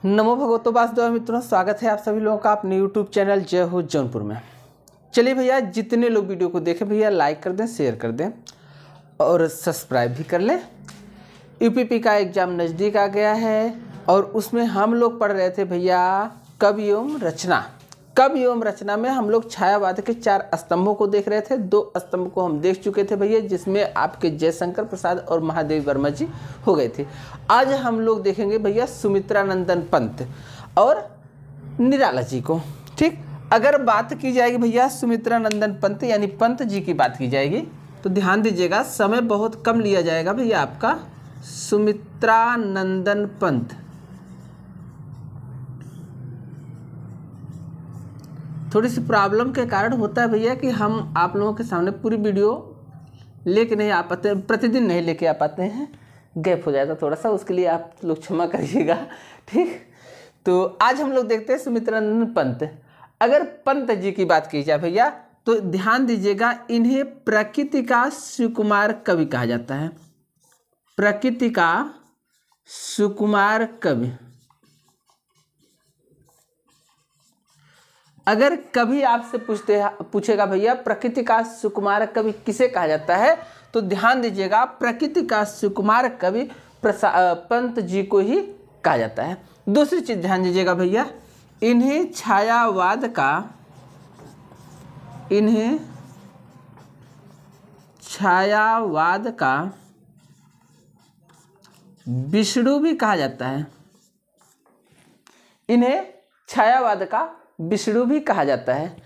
नमो भगवतो वासुदेव मित्रों, स्वागत है आप सभी लोगों का अपने YouTube चैनल जय हो जौनपुर में। चलिए भैया, जितने लोग वीडियो को देखें भैया लाइक कर दें, शेयर कर दें और सब्सक्राइब भी कर लें। यूपीपी का एग्ज़ाम नज़दीक आ गया है और उसमें हम लोग पढ़ रहे थे भैया कवि एवं रचना। कवि एवं रचना में हम लोग छायावाद के 4 स्तंभों को देख रहे थे। 2 स्तंभ को हम देख चुके थे भैया, जिसमें आपके जयशंकर प्रसाद और महादेवी वर्मा जी हो गए थे। आज हम लोग देखेंगे भैया सुमित्रानंदन पंत और निराला जी को। ठीक, अगर बात की जाएगी भैया सुमित्रानंदन पंत यानी पंत जी की बात की जाएगी तो ध्यान दीजिएगा, समय बहुत कम लिया जाएगा भैया आपका। सुमित्रानंदन पंत थोड़ी सी प्रॉब्लम के कारण होता है भैया कि हम आप लोगों के सामने पूरी वीडियो लेके नहीं आ पाते, प्रतिदिन नहीं लेके आ पाते हैं, गैप हो जाता थोड़ा सा, उसके लिए आप लोग क्षमा करिएगा। ठीक, तो आज हम लोग देखते हैं सुमित्रानंदन पंत। अगर पंत जी की बात की जाए भैया तो ध्यान दीजिएगा, इन्हें प्रकृति का सुकुमार कवि कहा जाता है। प्रकृति का सुकुमार कवि। अगर कभी आपसे पूछेगा भैया प्रकृति का सुकुमार कवि किसे कहा जाता है, तो ध्यान दीजिएगा प्रकृति का सुकुमार कवि पंत जी को ही कहा जाता है। दूसरी चीज ध्यान दीजिएगा भैया, इन्हें छायावाद का विष्णु भी कहा जाता है। इन्हें छायावाद का विष्णु भी कहा जाता है।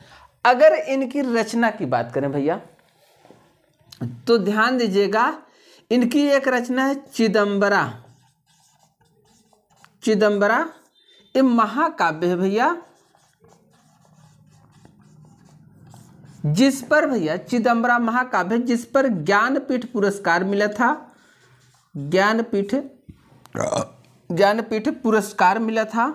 अगर इनकी रचना की बात करें भैया तो ध्यान दीजिएगा, इनकी एक रचना है चिदंबरा। चिदंबरा ये महाकाव्य है भैया, जिस पर भैया चिदंबरा महाकाव्य जिस पर ज्ञानपीठ पुरस्कार मिला था। ज्ञानपीठ पुरस्कार मिला था।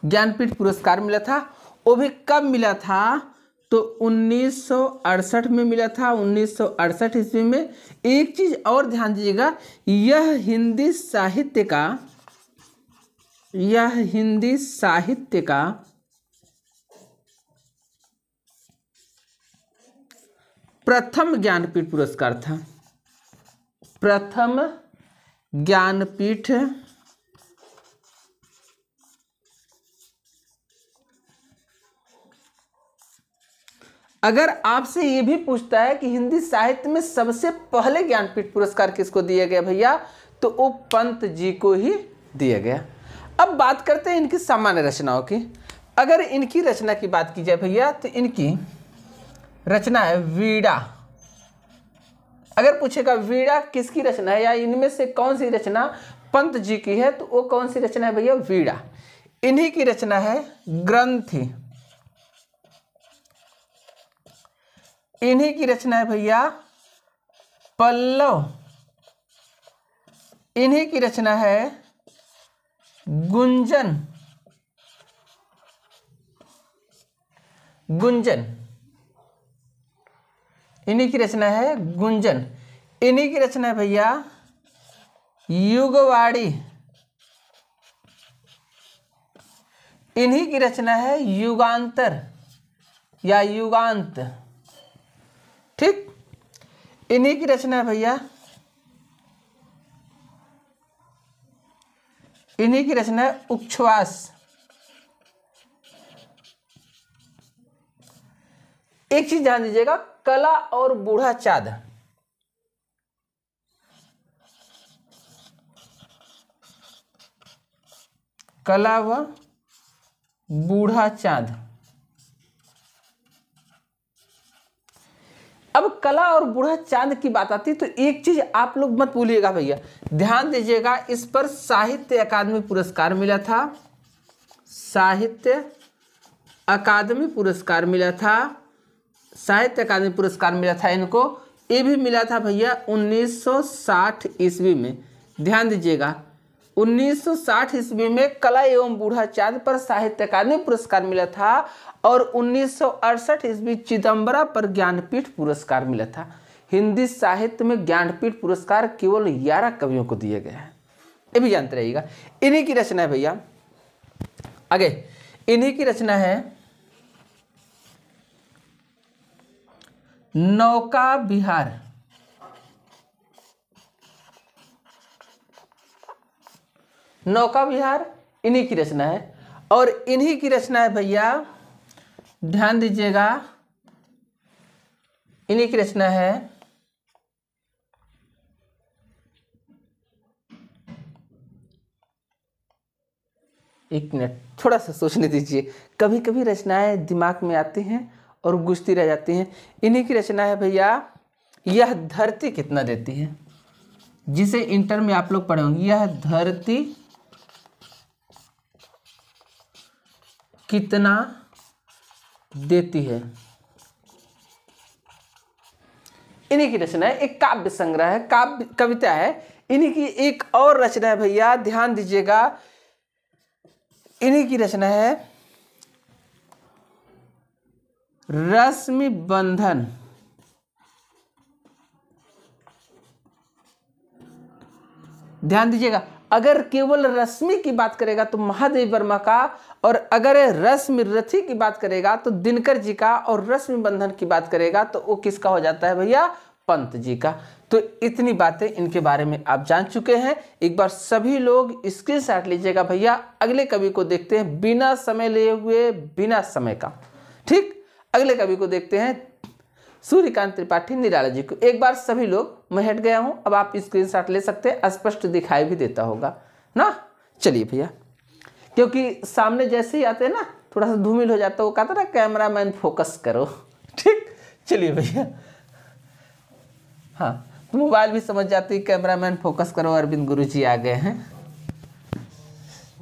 ज्ञानपीठ पुरस्कार मिला था। वो भी कब मिला था तो 1968 में मिला था। 1968 ईस्वी में। एक चीज और ध्यान दीजिएगा, यह हिंदी साहित्य का प्रथम ज्ञानपीठ पुरस्कार था। प्रथम ज्ञानपीठ अगर आपसे ये भी पूछता है कि हिंदी साहित्य में सबसे पहले ज्ञानपीठ पुरस्कार किसको दिया गया भैया, तो वो पंत जी को ही दिया गया। अब बात करते हैं इनकी सामान्य रचनाओं की। अगर इनकी रचना की बात की जाए भैया तो इनकी रचना है वीणा। अगर पूछेगा वीणा किसकी रचना है या इनमें से कौन सी रचना पंत जी की है, तो वो कौन सी रचना है भैया, वीणा। इन्हीं की रचना है ग्रंथि। इन्हीं की रचना है भैया पल्लव। इन्हीं की रचना है गुंजन। इन्हीं की रचना है गुंजन। इन्हीं की रचना है भैया युगवाणी। इन्हीं की रचना है युगांतर या युगांत। ठीक, इन्हीं की रचना है भैया, इन्हीं की रचना है उच्छ्वास। एक चीज ध्यान दीजिएगा, कला और बूढ़ा चाँद। कला व बूढ़ा चाँद। अब कला और बूढ़ा चांद की बात आती है तो एक चीज आप लोग मत भूलिएगा भैया, ध्यान दीजिएगा, इस पर साहित्य अकादमी पुरस्कार मिला था। साहित्य अकादमी पुरस्कार मिला था। साहित्य अकादमी पुरस्कार मिला था इनको। ये भी मिला था भैया 1960 ईस्वी में। ध्यान दीजिएगा, 1960 ईस्वी में कला एवं बूढ़ा चाँद पर साहित्य अकादमी पुरस्कार मिला था और 1968 ईस्वी चिदंबरा पर ज्ञानपीठ पुरस्कार मिला था। हिंदी साहित्य में ज्ञानपीठ पुरस्कार केवल 11 कवियों को दिए गए हैं। ये भी जानते रहिएगा। इन्हीं की रचना है भैया, आगे इन्हीं की रचना है नौका विहार। नौका विहार इन्हीं की रचना है, और इन्हीं की रचना है भैया, ध्यान दीजिएगा, इन्हीं की रचना है एक मिनट थोड़ा सा सोचने दीजिए, कभी कभी रचनाएं दिमाग में आती हैं और गुजती रह जाती हैं। इन्हीं की रचना है भैया, यह धरती कितना देती है, जिसे इंटर में आप लोग पढ़े होंगे, यह धरती कितना देती है। इन्हीं की रचना है, एक काव्य संग्रह है, काव्य कविता है। इन्हीं की एक और रचना है भैया, ध्यान दीजिएगा, इन्हीं की रचना है रश्मि बंधन। ध्यान दीजिएगा, अगर केवल रश्मि की बात करेगा तो महादेव वर्मा का, और अगर रश्मि रथी की बात करेगा तो दिनकर जी का, और रश्मि बंधन की बात करेगा तो वो किसका हो जाता है भैया, पंत जी का। तो इतनी बातें इनके बारे में आप जान चुके हैं। एक बार सभी लोग स्क्रीनशॉट लीजिएगा भैया। अगले कवि को देखते हैं बिना समय लिए हुए, बिना समय का। ठीक, अगले कवि को देखते हैं सूर्यकांत त्रिपाठी निराला जी को। एक बार सभी लोग, मैं हट गया हूं, अब आप स्क्रीनशॉट ले सकते हैं, स्पष्ट दिखाई भी देता होगा ना। चलिए भैया, क्योंकि सामने जैसे ही आते हैं ना थोड़ा सा धूमिल हो जाता है, वो कहता ना कैमरामैन फोकस करो। ठीक, चलिए भैया, हाँ तो मोबाइल भी समझ जाती है कैमरामैन फोकस करो, अरविंद गुरु जी आ गए हैं।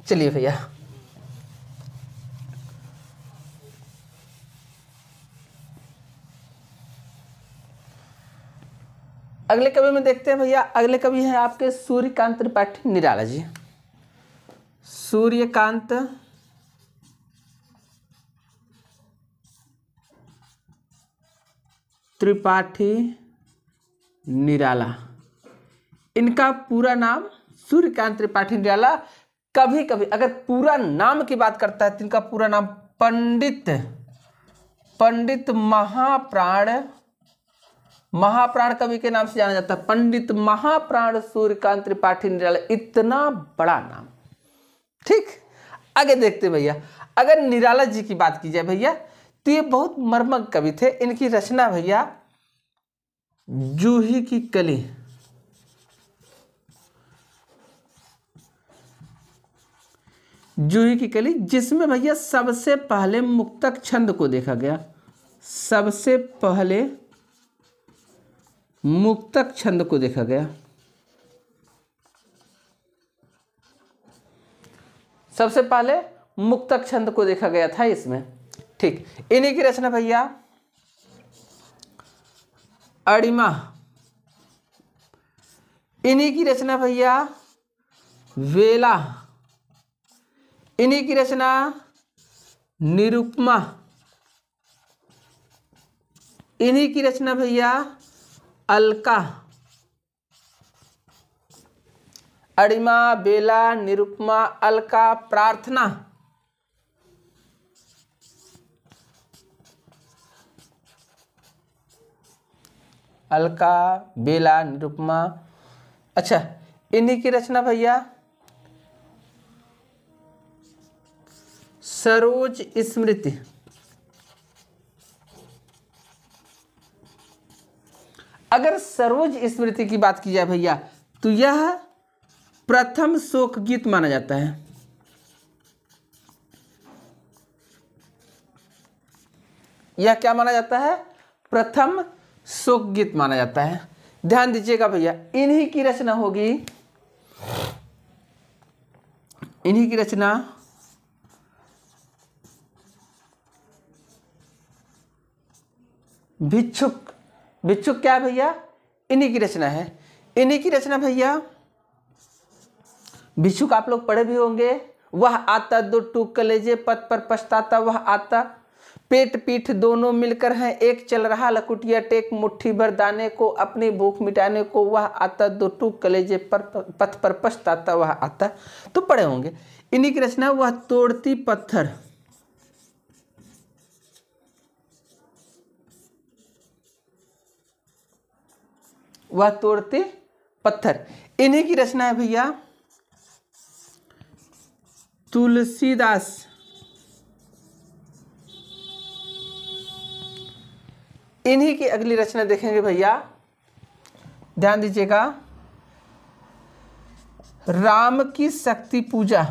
चलिए भैया, अगले कवि में देखते हैं भैया। अगले कवि हैं आपके सूर्यकांत त्रिपाठी निराला जी। सूर्यकांत त्रिपाठी निराला, इनका पूरा नाम सूर्यकांत त्रिपाठी निराला। कभी कभी अगर पूरा नाम की बात करता है तो इनका पूरा नाम पंडित महाप्राण कवि के नाम से जाना जाता है। पंडित महाप्राण सूर्यकांत त्रिपाठी निराला, इतना बड़ा नाम। ठीक, आगे देखते भैया। अगर निराला जी की बात की जाए भैया तो ये बहुत मर्मज्ञ कवि थे। इनकी रचना भैया जूही की कली। जूही की कली, जिसमें भैया सबसे पहले मुक्तक छंद को देखा गया। सबसे पहले मुक्तक छंद को देखा गया। सबसे पहले मुक्तक छंद को देखा गया था इसमें। ठीक, इन्हीं की रचना भैया अड़िमा। इन्हीं की रचना भैया वेला। इन्हीं की रचना निरुपमा। इन्हीं की रचना भैया अलका। अड़िमा, बेला, निरुपमा, अलका, प्रार्थना। अलका, बेला, निरुपमा। अच्छा, इन्हीं की रचना भैया सरोज स्मृति। अगर सरोज स्मृति की बात की जाए भैया तो यह प्रथम शोक गीत माना जाता है। यह क्या माना जाता है, प्रथम शोक गीत माना जाता है। ध्यान दीजिएगा भैया, इन्हीं की रचना होगी, इन्हीं की रचना भिक्षुक। भिक्षुक क्या है भैया, इन्हीं की रचना है। इन्हीं की रचना भैया भिक्षुक आप लोग पढ़े भी होंगे। वह आता दो टूक कलेजे, पथ पर पछताता वह आता। पेट पीठ दोनों मिलकर हैं एक, चल रहा लकुटिया टेक, मुट्ठी भर दाने को अपनी भूख मिटाने को वह आता, दो टूक कलेजे पर पथ पर पछताता वह आता। तो पढ़े होंगे। इन्हीं की रचना वह तोड़ती पत्थर, वह तोड़ती पत्थर। इन्हीं की रचना है भैया तुलसीदास। इन्हीं की अगली रचना देखेंगे भैया, ध्यान दीजिएगा, राम की शक्ति पूजा।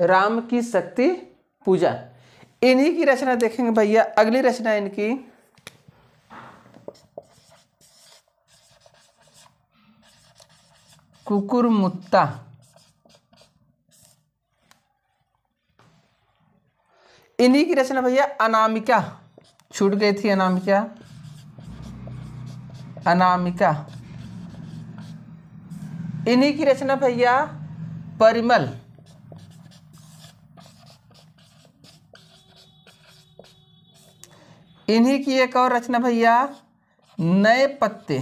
राम की शक्ति पूजा। इन्हीं की रचना देखेंगे भैया, अगली रचना इनकी कुकुरमुत्ता। इन्हीं की रचना भैया अनामिका, छूट गई थी अनामिका, अनामिका। इन्हीं की रचना भैया परिमल। इन्हीं की एक और रचना भैया नए पत्ते।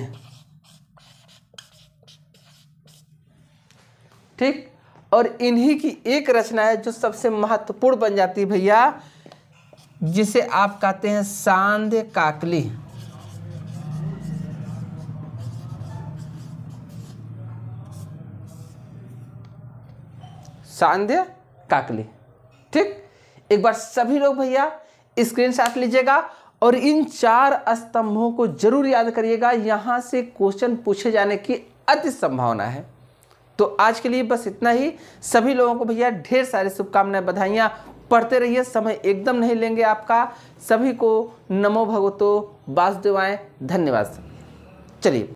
ठीक। और इन्हीं की एक रचना है जो सबसे महत्वपूर्ण बन जाती है भैया, जिसे आप कहते हैं सांध्य काकली। सांध्य काकली। ठीक। एक बार सभी लोग भैया स्क्रीनशॉट लीजिएगा और इन 4 स्तंभों को जरूर याद करिएगा, यहां से क्वेश्चन पूछे जाने की अति संभावना है। तो आज के लिए बस इतना ही। सभी लोगों को भैया ढेर सारी शुभकामनाएं, बधाइयां। पढ़ते रहिए, समय एकदम नहीं लेंगे आपका। सभी को नमो भगवतो वासुदेवाय, धन्यवाद। चलिए।